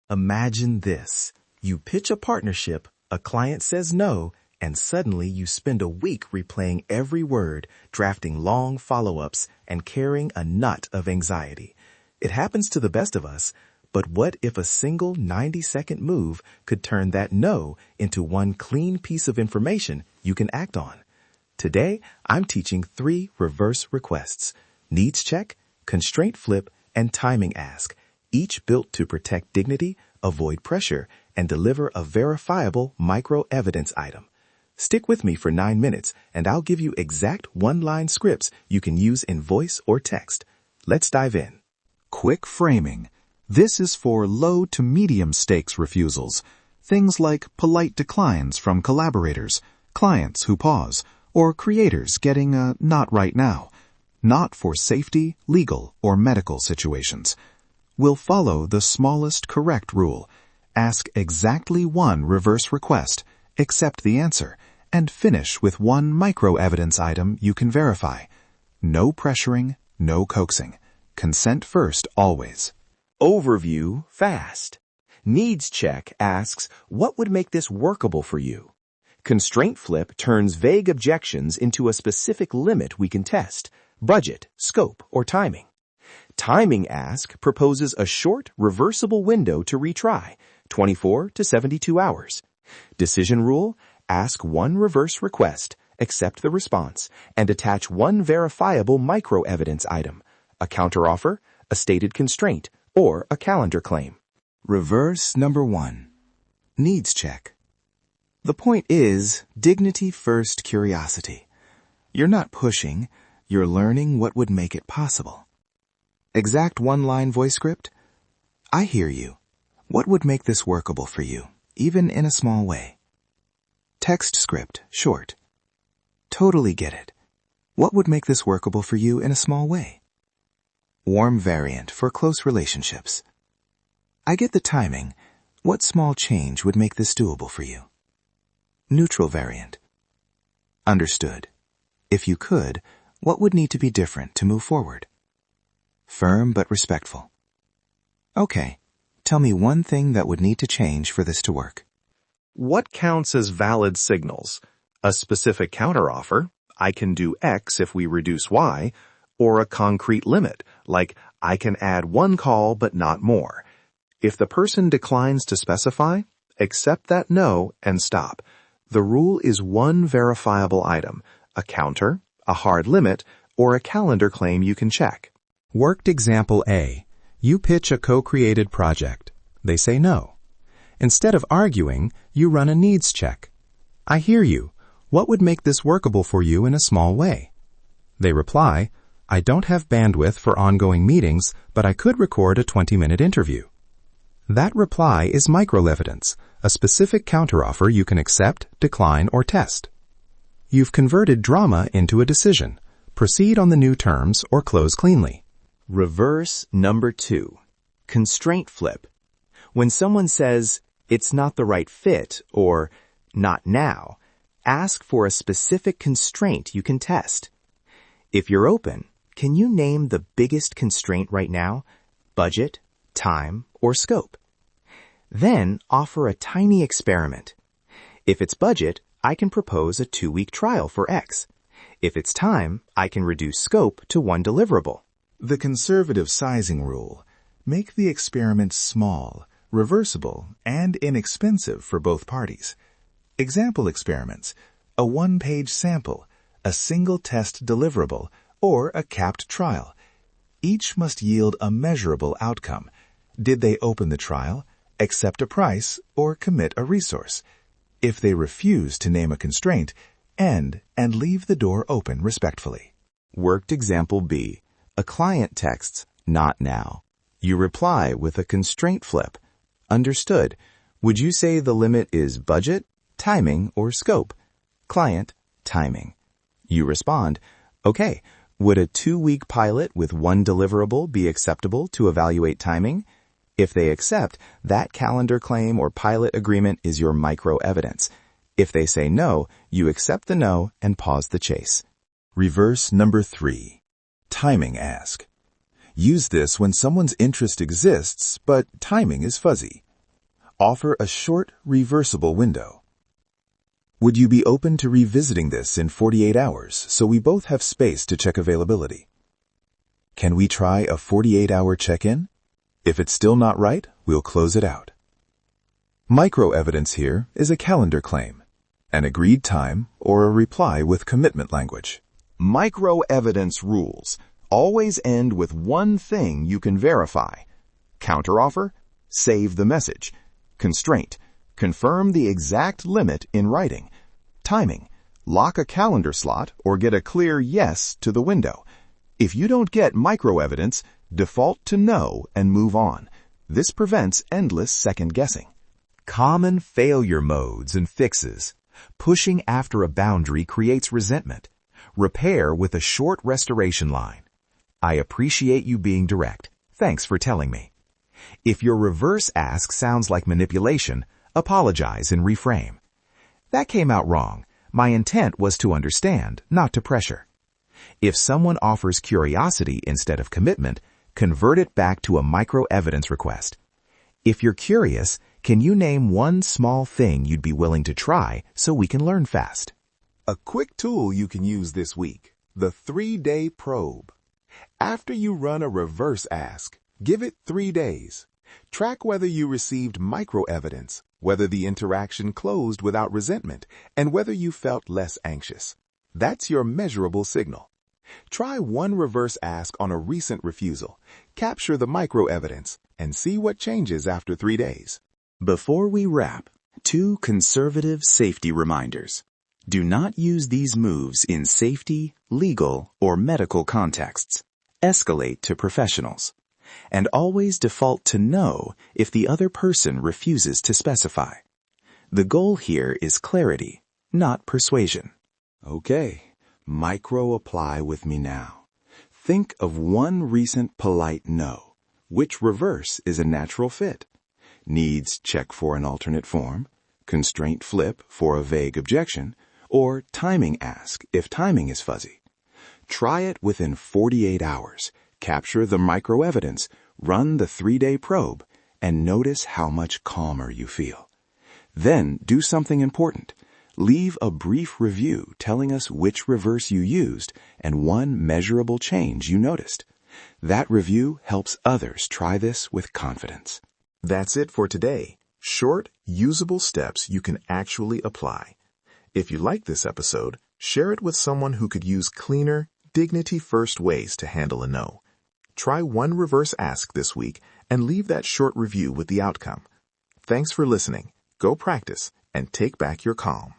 Imagine this. You pitch a partnership, a client says no, and suddenly you spend a week replaying every word, drafting long follow-ups, and carrying a knot of anxiety. It happens to the best of us, but what if a single 90-second move could turn that no into one clean piece of information you can act on? Today, I'm teaching 3 reverse requests: needs check, constraint flip, and timing ask, each built to protect dignity, avoid pressure, and deliver a verifiable micro-evidence item. Stick with me for 9 minutes, and I'll give you exact one-line scripts you can use in voice or text. Let's dive in. Quick framing. This is for low to medium stakes refusals. Things like polite declines from collaborators, clients who pause, or creators getting a not right now. Not for safety, legal, or medical situations. We'll follow the smallest correct rule. Ask exactly one reverse request, accept the answer, and finish with one micro-evidence item you can verify. No pressuring, no coaxing. Consent first always. Overview fast. Needs check asks, what would make this workable for you? Constraint flip turns vague objections into a specific limit we can test: budget, scope, or timing. Timing ask proposes a short, reversible window to retry, 24 to 72 hours. Decision rule, ask one reverse request, accept the response, and attach one verifiable micro-evidence item: a counteroffer, a stated constraint, or a calendar claim. Reverse number 1. Needs check. The point is, dignity first curiosity. You're not pushing, you're learning what would make it possible. Exact one-line voice script. I hear you. What would make this workable for you, even in a small way? Text script, short. Totally get it. What would make this workable for you in a small way? Warm variant for close relationships. I get the timing. What small change would make this doable for you? Neutral variant. Understood. If you could, what would need to be different to move forward? Firm but respectful. Okay, tell me one thing that would need to change for this to work. What counts as valid signals? A specific counteroffer, I can do X if we reduce Y, or a concrete limit, like I can add one call but not more. If the person declines to specify, accept that no and stop. The rule is one verifiable item: a counter, a hard limit, or a calendar claim you can check. Worked example A. You pitch a co-created project. They say no. Instead of arguing, you run a needs check. I hear you. What would make this workable for you in a small way? They reply, I don't have bandwidth for ongoing meetings, but I could record a 20-minute interview. That reply is micro-evidence, a specific counteroffer you can accept, decline, or test. You've converted drama into a decision. Proceed on the new terms or close cleanly. Reverse number 2. Constraint flip. When someone says, it's not the right fit, or not now, ask for a specific constraint you can test. If you're open, can you name the biggest constraint right now? Budget, time, or scope? Then offer a tiny experiment. If it's budget, I can propose a 2-week trial for X. If it's time, I can reduce scope to 1 deliverable. The conservative sizing rule. Make the experiment small, reversible, and inexpensive for both parties. Example experiments: a 1-page sample, a single test deliverable, or a capped trial. Each must yield a measurable outcome. Did they open the trial, accept a price, or commit a resource? If they refuse to name a constraint, end and leave the door open respectfully. Worked example B. A client texts, not now. You reply with a constraint flip. Understood. Would you say the limit is budget, timing, or scope? Client, timing. You respond, okay, would a 2-week pilot with 1 deliverable be acceptable to evaluate timing? If they accept, that calendar claim or pilot agreement is your micro-evidence. If they say no, you accept the no and pause the chase. Reverse number 3. Timing ask. Use this when someone's interest exists, but timing is fuzzy. Offer a short, reversible window. Would you be open to revisiting this in 48 hours so we both have space to check availability? Can we try a 48-hour check-in? If it's still not right, we'll close it out. Micro-evidence here is a calendar claim, an agreed time, or a reply with commitment language. Micro-evidence rules always end with one thing you can verify. Counteroffer, save the message. Constraint, confirm the exact limit in writing. Timing, lock a calendar slot or get a clear yes to the window. If you don't get micro-evidence, default to no and move on. This prevents endless second-guessing. Common failure modes and fixes. Pushing after a boundary creates resentment. Repair with a short restoration line. I appreciate you being direct. Thanks for telling me. If your reverse ask sounds like manipulation, apologize and reframe. That came out wrong. My intent was to understand, not to pressure. If someone offers curiosity instead of commitment, convert it back to a micro-evidence request. If you're curious, can you name one small thing you'd be willing to try so we can learn fast? A quick tool you can use this week, the 3-day probe. After you run a reverse ask, give it 3 days. Track whether you received micro-evidence, whether the interaction closed without resentment, and whether you felt less anxious. That's your measurable signal. Try one reverse ask on a recent refusal, capture the micro-evidence, and see what changes after 3 days. Before we wrap, 2 conservative safety reminders. Do not use these moves in safety, legal, or medical contexts. Escalate to professionals. And always default to no if the other person refuses to specify. The goal here is clarity, not persuasion. Okay, micro-apply with me now. Think of one recent polite no. Which reverse is a natural fit? Needs check for an alternate form, constraint flip for a vague objection, or timing ask if timing is fuzzy. Try it within 48 hours. Capture the micro-evidence, run the 3-day probe, and notice how much calmer you feel. Then do something important. Leave a brief review telling us which reverse you used and one measurable change you noticed. That review helps others try this with confidence. That's it for today. Short, usable steps you can actually apply. If you like this episode, share it with someone who could use cleaner, dignity-first ways to handle a no. Try one reverse ask this week and leave that short review with the outcome. Thanks for listening. Go practice and take back your calm.